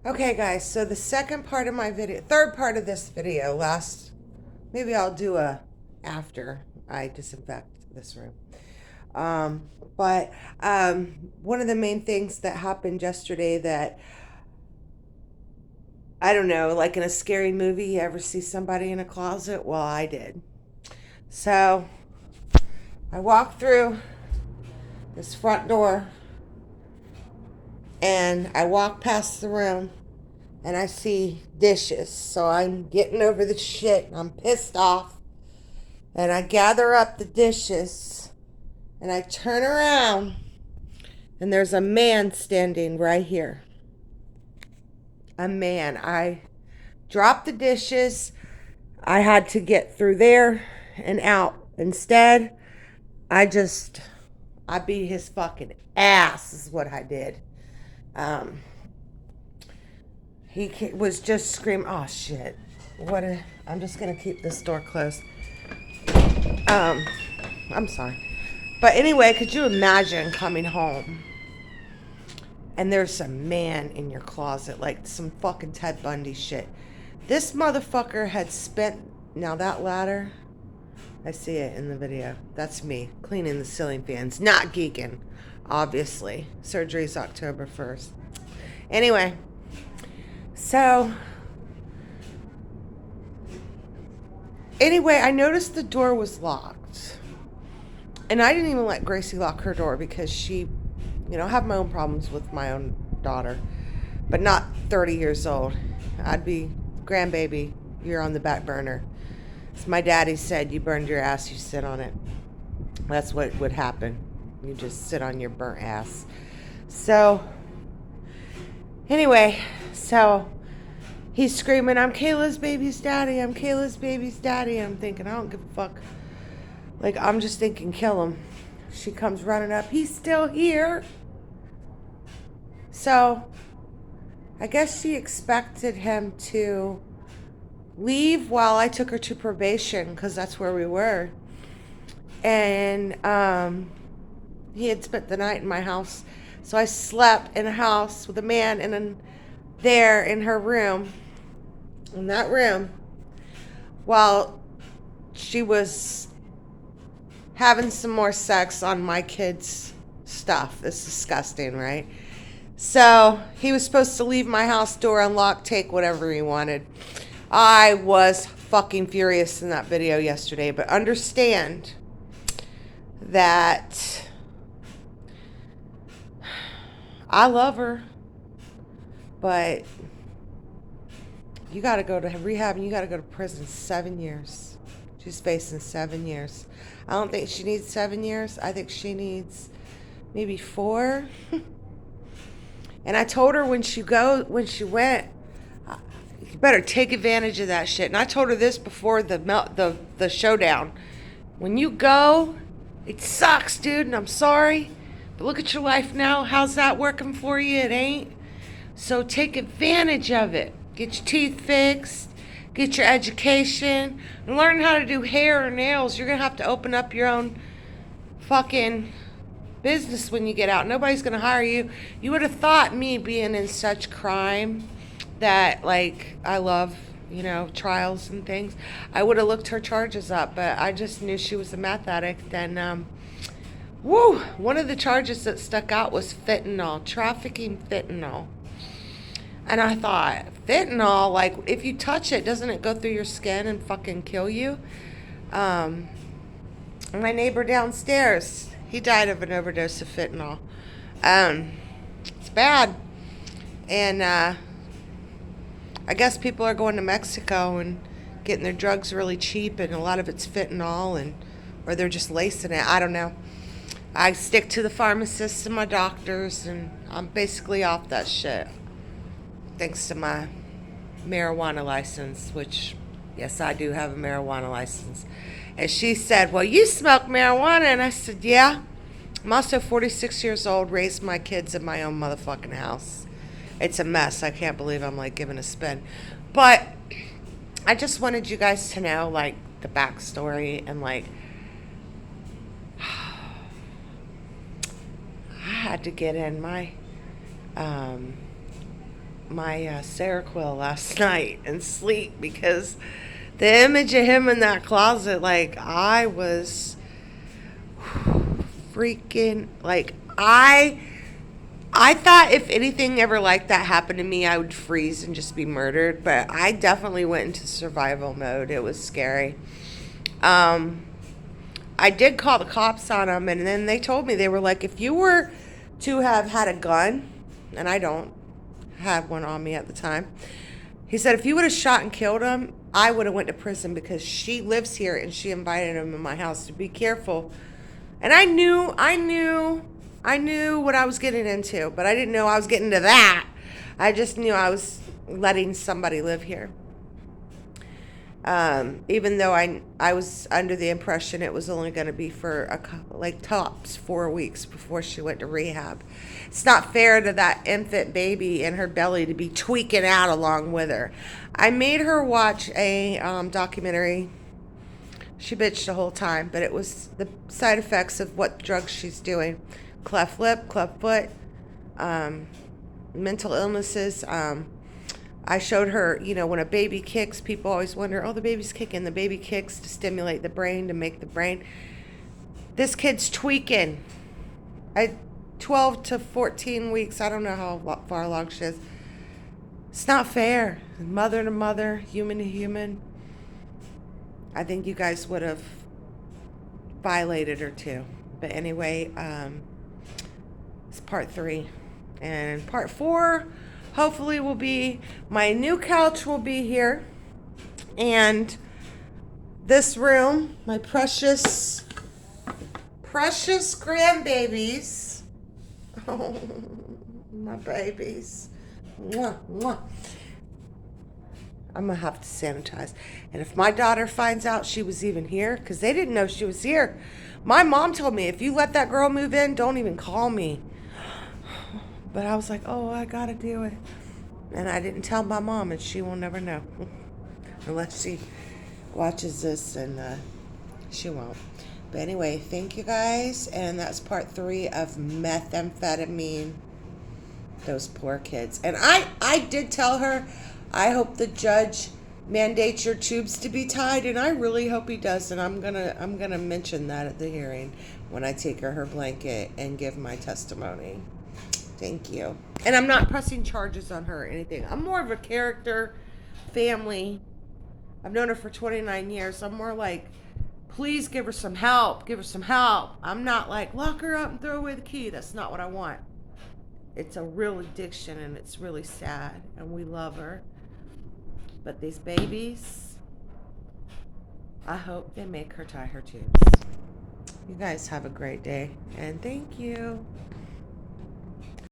Okay, guys, so the second part of my video, third part of this video, maybe I'll do a after I disinfect this room. Um, but one of the main things that happened yesterday that I don't know, like in a scary movie, you ever see somebody in a closet? Well, I did. So I walked through this front door and I walk past the room and I see dishes. So I'm getting over the shit. I'm pissed off. And I gather up the dishes and I turn around and there's a man standing right here. A man. I dropped the dishes. I had to get through there and out. Instead, I just, I beat his fucking ass, is what I did. Um, he was just screaming, oh shit. I'm just gonna keep this door closed. Um, I'm sorry. But anyway, could you imagine coming home and there's a man in your closet, like some fucking Ted Bundy shit? This motherfucker had spent, now that ladder, I see it in the video. That's me cleaning the ceiling fans, not geeking, obviously. Surgery's October 1st. Anyway, so I noticed the door was locked. And I didn't even let Gracie lock her door because I have my own problems with my own daughter, but not 30 years old. I'd be, grandbaby, you're on the back burner. As my daddy said, you burned your ass, you sit on it. That's what would happen. You just sit on your burnt ass. So, anyway, so he's screaming, I'm Kayla's baby's daddy, I'm Kayla's baby's daddy. And I'm thinking, I don't give a fuck. Like, I'm just thinking, kill him. She comes running up, he's still here. So, I guess she expected him to leave while I took her to probation because that's where we were. And he had spent the night in my house. So I slept in a house with a man and then there in her room, in that room, while she was having some more sex on my kids' stuff. It's disgusting, right? So he was supposed to leave my house door unlocked, take whatever he wanted. I was fucking furious in that video yesterday, but understand that I love her, but you got to go to rehab and you got to go to prison 7 years. She's facing 7 years. I don't think she needs 7 years. I think she needs maybe 4. And I told her when she went, you better take advantage of that shit. And I told her this before the showdown. When you go, it sucks, dude, and I'm sorry. But look at your life now. How's that working for you? It ain't. So take advantage of it. Get your teeth fixed. Get your education. And learn how to do hair or nails. You're going to have to open up your own fucking business when you get out. Nobody's going to hire you. You would have thought me being in such crime that, like, I love, trials and things. I would have looked her charges up, but I just knew she was a meth addict. And, one of the charges that stuck out was fentanyl, trafficking fentanyl. And I thought, fentanyl, like, if you touch it, doesn't it go through your skin and fucking kill you? My neighbor downstairs, he died of an overdose of fentanyl. It's bad. And I guess people are going to Mexico and getting their drugs really cheap, and a lot of it's fentanyl, or they're just lacing it. I don't know. I stick to the pharmacists and my doctors, and I'm basically off that shit. Thanks to my marijuana license, which, yes, I do have a marijuana license. And she said, well, you smoke marijuana. And I said, yeah. I'm also 46 years old, raised my kids in my own motherfucking house. It's a mess. I can't believe I'm, like, giving a spin. But I just wanted you guys to know, like, the backstory and, like, I had to get in my my Seroquel last night and sleep, because the image of him in that closet, like, I was freaking, like, I thought if anything ever like that happened to me, I would freeze and just be murdered. But I definitely went into survival mode. It was scary. Um, I did call the cops on them, and then they told me, they were like, if you were to have had a gun, and I don't have one on me at the time, he said if you would have shot and killed him, I would have went to prison, because she lives here and she invited him in my house to be careful. And I knew what I was getting into, but I didn't know I was getting to that. I just knew I was letting somebody live here. Even though I was under the impression it was only going to be for like tops 4 weeks before she went to rehab. It's not fair to that infant baby in her belly to be tweaking out along with her. I made her watch a documentary. She bitched the whole time, but it was the side effects of what drugs she's doing. Cleft lip, cleft foot, mental illnesses. I showed her, when a baby kicks, people always wonder, oh, the baby's kicking. The baby kicks to stimulate the brain, to make the brain. This kid's tweaking. 12 to 14 weeks, I don't know how far along she is. It's not fair. Mother to mother, human to human. I think you guys would have violated her too. But anyway, it's part 3. And part 4, hopefully, will be, my new couch will be here. And this room, my precious grandbabies. Oh, my babies. Mwah, mwah. I'm going to have to sanitize. And if my daughter finds out she was even here, because they didn't know she was here. My mom told me, if you let that girl move in, don't even call me. But I was like, oh, I got to do it. And I didn't tell my mom, and she will never know. Unless she watches this, and she won't. But anyway, thank you guys. And that's part 3 of methamphetamine. Those poor kids. And I did tell her, I hope the judge mandates your tubes to be tied, and I really hope he does. And I'm gonna mention that at the hearing when I take her blanket and give my testimony. Thank you. And I'm not pressing charges on her or anything. I'm more of a character, family. I've known her for 29 years. I'm more like, please give her some help. Give her some help. I'm not like, lock her up and throw away the key. That's not what I want. It's a real addiction, and it's really sad, and we love her. But these babies, I hope they make her tie her tubes. You guys have a great day, and thank you.